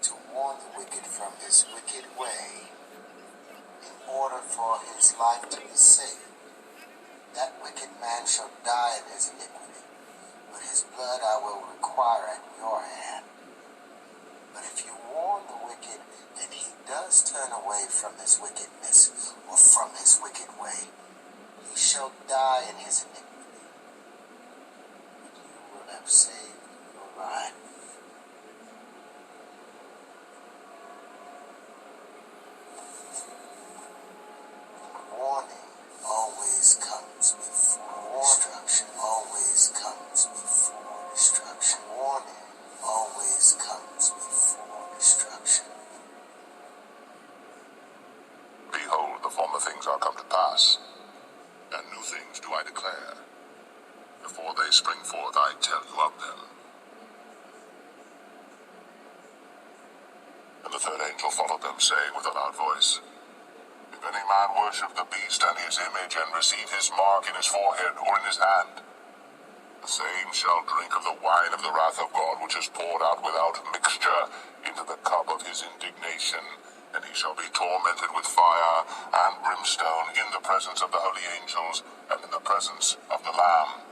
to warn the wicked from his wicked way, in order for his life to be saved. That wicked man shall die in his iniquity, but his blood I will require at your hand. But if you warn the wicked, and he does turn away from his wickedness, or from his wicked way, he shall die in his iniquity, but you will have saved your life. Warning always comes before destruction. Always comes before destruction. Warning always comes before destruction. Behold, the former things are come to pass, and new things do I declare. Before they spring forth, I tell you of them. And the third angel followed them, saying with a loud voice, If any man worship the beast and his image, and receive his mark in his forehead or in his hand, the same shall drink of the wine of the wrath of God, which is poured out without mixture into the cup of his indignation, and he shall be tormented with fire and brimstone in the presence of the holy angels and in the presence of the Lamb.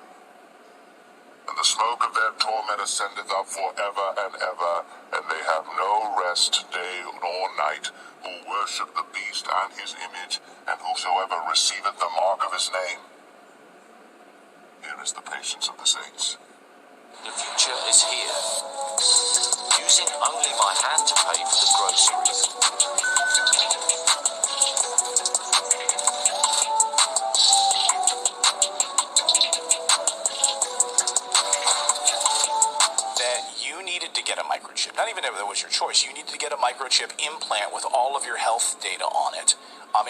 And the smoke of their torment ascendeth up forever and ever, and they have no rest day nor night, who worship the beast and his image, and whosoever receiveth the mark of his name. Here is the patience of the saints. The future is here. Using only my hand to pay for the groceries. Microchip. Not even if that was your choice. You needed to get a microchip implant with all of your health data on it,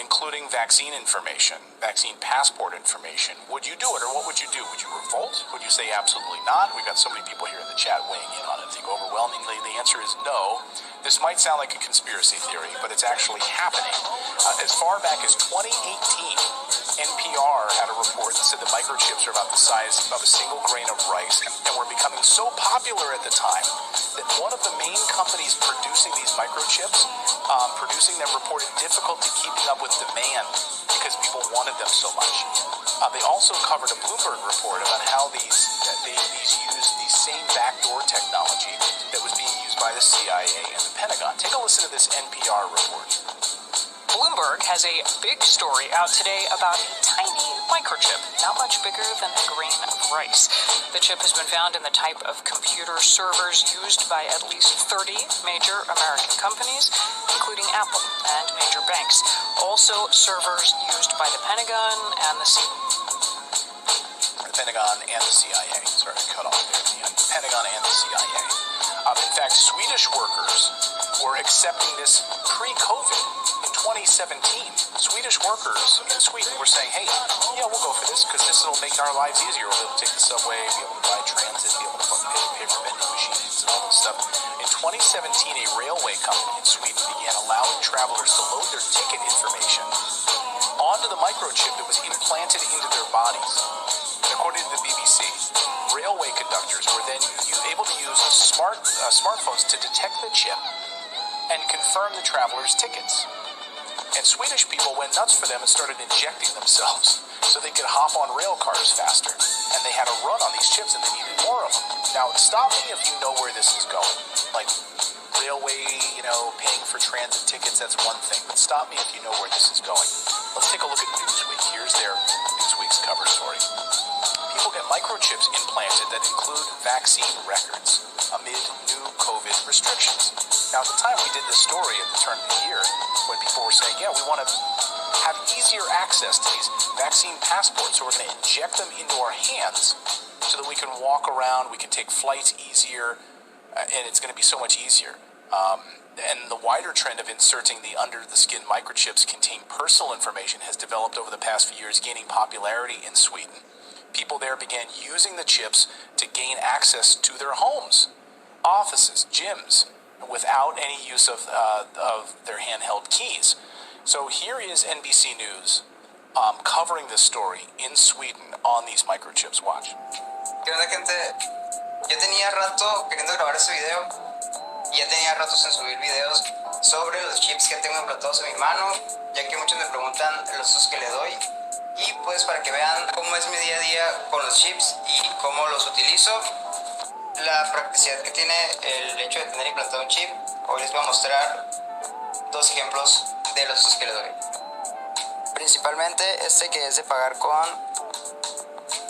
including vaccine information, vaccine passport information. Would you do it, or what would you do? Would you revolt? Would you say absolutely not? We've got so many people here in the chat weighing in on it. I think overwhelmingly the answer is no. This might sound like a conspiracy theory, but it's actually happening. As far back as 2018, NPR had a report that said the microchips are about the size of a single grain of rice, and were becoming so popular at the time that one of the main companies producing these microchips, producing them, reported difficulty keeping up with demand because people wanted them so much. They also covered a Bloomberg report about how these use the same backdoor technology that was being used by the CIA and the Pentagon. Take a listen to this NPR report. Bloomberg has a big story out today about a tiny microchip, not much bigger than a grain of rice. The chip has been found in the type of computer servers used by at least 30 major American companies, including Apple and major banks. Also, servers used by the Pentagon and the CIA. Sorry, I cut off there. The Pentagon and the CIA. In fact, Swedish workers were accepting this pre-COVID. 2017, Swedish workers in Sweden were saying, hey, yeah, we'll go for this because this will make our lives easier. We'll be able to take the subway, be able to buy transit, be able to pay for vending machines and all this stuff. In 2017, a railway company in Sweden began allowing travelers to load their ticket information onto the microchip that was implanted into their bodies. And according to the BBC, railway conductors were then able to use smartphones to detect the chip and confirm the travelers' tickets. And Swedish people went nuts for them and started injecting themselves so they could hop on rail cars faster. And they had a run on these chips and they needed more of them. Now, stop me if you know where this is going. Like, railway, paying for transit tickets, that's one thing. But stop me if you know where this is going. Let's take a look at Newsweek. Here's their Newsweek's cover story. People get microchips implanted that include vaccine records amid new COVID restrictions. Now, at the time we did this story at the turn of the year, when people were saying, yeah, we want to have easier access to these vaccine passports, so we're going to inject them into our hands so that we can walk around, we can take flights easier, and it's going to be so much easier. And the wider trend of inserting the under-the-skin microchips contain personal information has developed over the past few years, gaining popularity in Sweden. People there began using the chips to gain access to their homes, offices, gyms, without any use of their handheld keys. So here is NBC News covering this story in Sweden on these microchips. Watch. ¿Qué onda, gente? Yo tenía rato queriendo grabar ese video y ya tenía ratos en subir videos sobre los chips que tengo implantados en mi mano, ya que muchos me preguntan los usos que le doy. Y pues para que vean cómo es mi día a día con los chips y cómo los utilizo, la practicidad que tiene el hecho de tener implantado un chip, hoy les voy a mostrar dos ejemplos de los usos que le doy. Principalmente este, que es de pagar con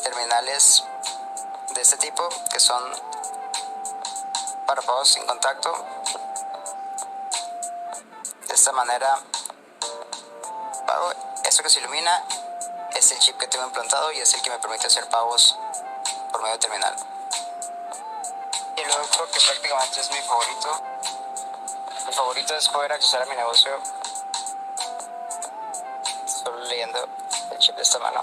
terminales de este tipo, que son para pagos sin contacto. De esta manera pago. Esto que se ilumina es el chip que tengo implantado y es el que me permite hacer pagos por medio de terminal. Y el otro, que prácticamente es mi favorito es poder acceder a mi negocio solo leyendo el chip de esta mano.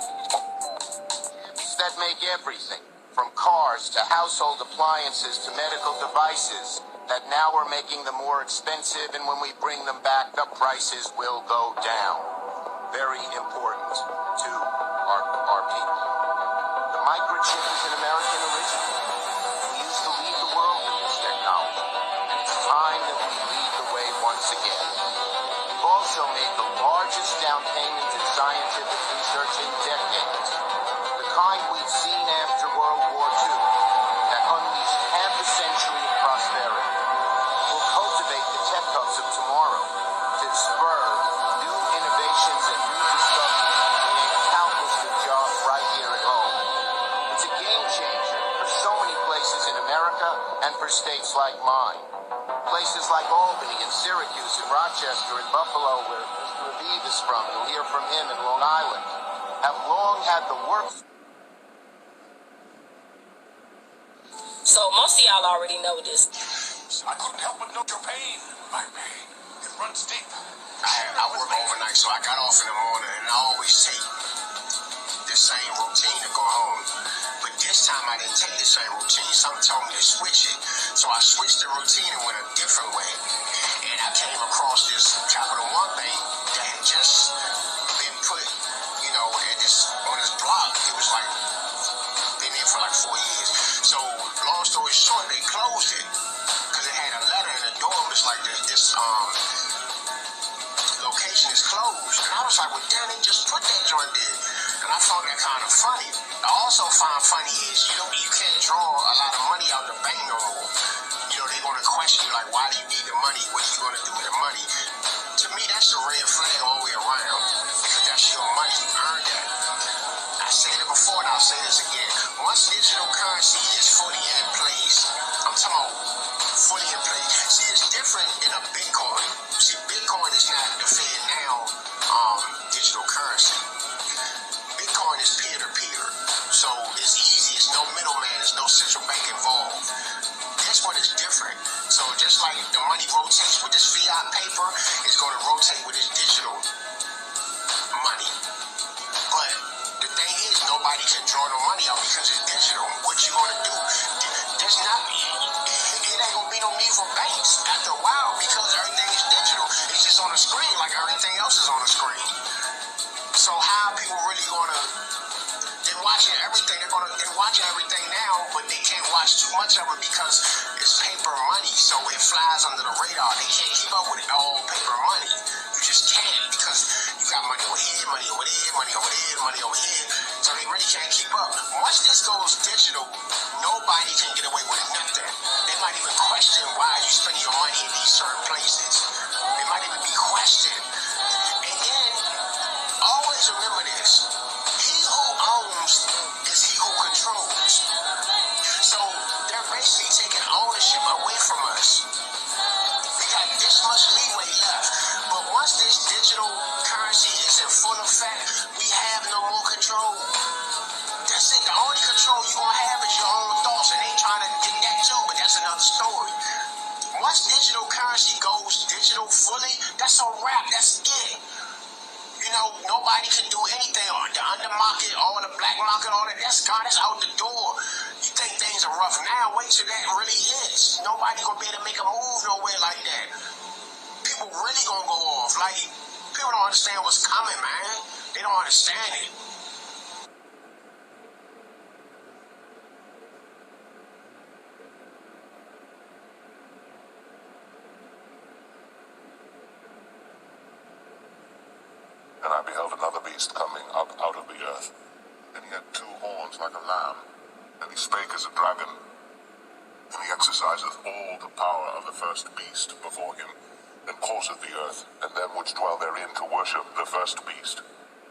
That make everything, from cars to household appliances to medical devices, that now we're making them more expensive, and when we bring them back, the prices will go down. Very important to our people. The microchip is an American original. We used to lead the world in this technology, and it's time that we lead the way once again. We've also made the largest down payment in scientific research in decades, the kind we've seen after World War II, that unleashed half a century of prosperity. We'll cultivate the tech hubs of tomorrow to spur new innovations and new discoveries, creating countless new jobs right here at home. It's a game changer for so many places in America and for states like mine. Places like Albany and Syracuse and Rochester and Buffalo, where Mr. Aviv is from, you'll hear from him in Long Island, have long had the work. So most of y'all already know this. I couldn't help but note your pain. My pain, it runs deep. I work overnight, so I got off in the morning, and I always take the same routine to go home. But this time I didn't take the same routine. Something told me to switch it. So I switched the routine and went a different way. And I came across this Capital One thing that had just been put, at on this block. It was like, been there for like 4 years. So long story short, they closed it because it had a letter in the door. It was like this location is closed. And I was like, well, damn, they just put that joint there. And I found that kind of funny. I also find funny is, you can't draw a lot of money out of the bank no more. They're going to question you, like, why do you need the money? What are you going to do with the money? To me, that's a red flag all the way around, because that's your money. You earned that. I said it before, and I'll say this again. Once digital currency is fully in place, I'm talking about fully in place. See, it's different than a Bitcoin. See, Bitcoin is not the Fed now digital currency. Bitcoin is peer-to-peer, so it's easy. It's no middleman. There's no central bank involved. This one is different. So just like the money rotates with this fiat paper, it's going to rotate with this digital money. But the thing is, nobody can draw no money out because it's digital. What you going to do? It ain't going to be no need for banks after a while because everything is digital. It's just on the screen like everything else is on the screen. So how are people really going to... They're watching everything. They're watching everything now, but they can't watch too much of it because it's paper money, so it flies under the radar. They can't keep up with it all paper money. You just can't because you got money over here, money over there, money over there, money over here. So they really can't keep up. Once this goes digital, nobody can get away with nothing. They might even question why you spend your money in these certain places. They might even be questioned. And then always remember this. He who owns is he who controls. So they're basically taking ownership away from us. We got this much leeway left. But once this digital currency is in full effect, we have no more control. That's it. The only control you're going to have is your own thoughts. And they trying to get that too, but that's another story. Once digital currency goes digital fully, that's a wrap. That's it. Nobody can do anything on the under market, all the black market, all that. That's gone. That's out the door. You think things are rough now? Wait till that really is. Nobody gonna be able to make a move nowhere like that. People really gonna go off. Like, people don't understand what's coming, man. They don't understand it. And I beheld another beast coming up out of the earth. And he had 2 horns like a lamb, and he spake as a dragon. And he exerciseth all the power of the first beast before him, and causeth the earth, and them which dwell therein, to worship the first beast,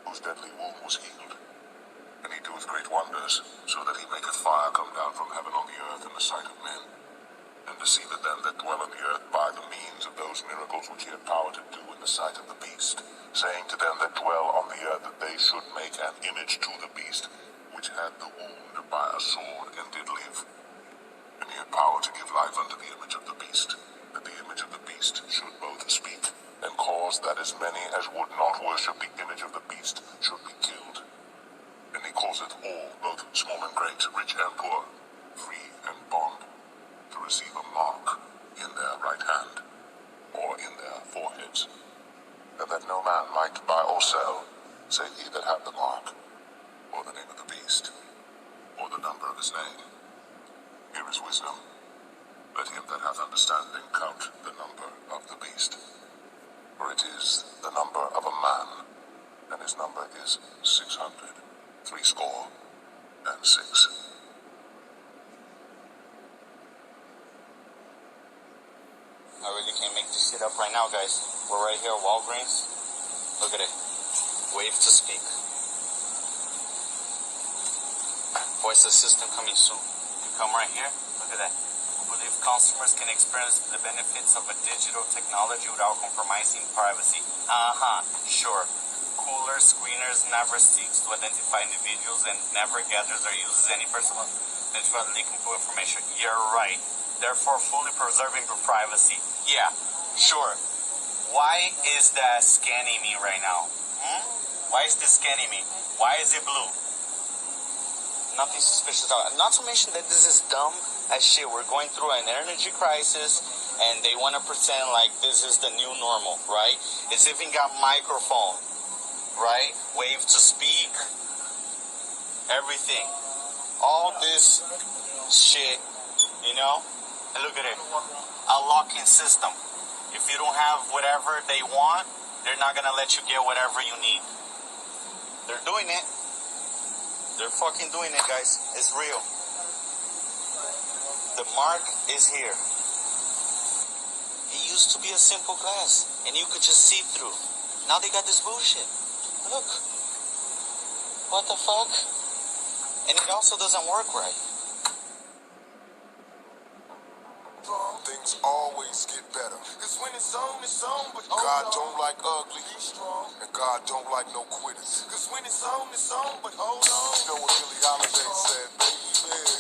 whose deadly wound was healed. And he doeth great wonders, so that he maketh fire come down from heaven on the earth in the sight of men, and deceiveth them that dwell on the earth by the means of those miracles which he had power to do in the sight of the beast, saying to them that dwell on the earth that they should make an image to the beast, which had the wound by a sword and did live. And he had power to give life unto the image of the beast, that the image of the beast should both speak, and cause that as many as would not worship the image of the beast should be killed. And he causeth all, both small and great, rich and poor, free and bond, to receive a mark in their right hand, or in their foreheads, and that no man might buy or sell, save he that had the mark, or the name of the beast, or the number of his name. Here is wisdom. Let him that hath understanding count the number of the beast, for it is the number of a man, and his number is 666. I really can't make this shit up right now, guys. We're right here at Walgreens. Look at it. Wave to speak. Voice assistant coming soon. You come right here. Look at that. We believe customers can experience the benefits of a digital technology without compromising privacy. Sure. Cooler screeners never seeks to identify individuals and never gathers or uses any personal identifiable information. You're right. Therefore, fully preserving your privacy. Yeah, sure. Why is that scanning me right now? Why is this scanning me? Why is it blue? Nothing suspicious about it. Not to mention that this is dumb as shit. We're going through an energy crisis, and they want to pretend like this is the new normal, right? It's even got microphone, right? Wave to speak, everything. All this shit, you know? And look at it. A locking system. If you don't have whatever they want, they're not going to let you get whatever you need. They're doing it. They're fucking doing it, guys. It's real. The mark is here. It used to be a simple glass, and you could just see through. Now they got this bullshit. Look. What the fuck? And it also doesn't work right. Things always get better. Cause when it's on, but God don't like ugly, be strong. and God don't like no quitters. Cause when it's on, but hold on. You know what Billie Holiday said, baby?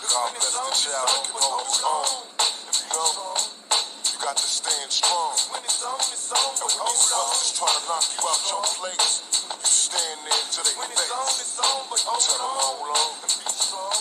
God bless the child that can hold his own. You know, you got to stand strong. When it's on, And but when these hold on. suckers try to knock you out your place, you stand there to their When face. it's on, but Tell them hold on. hold on and be strong.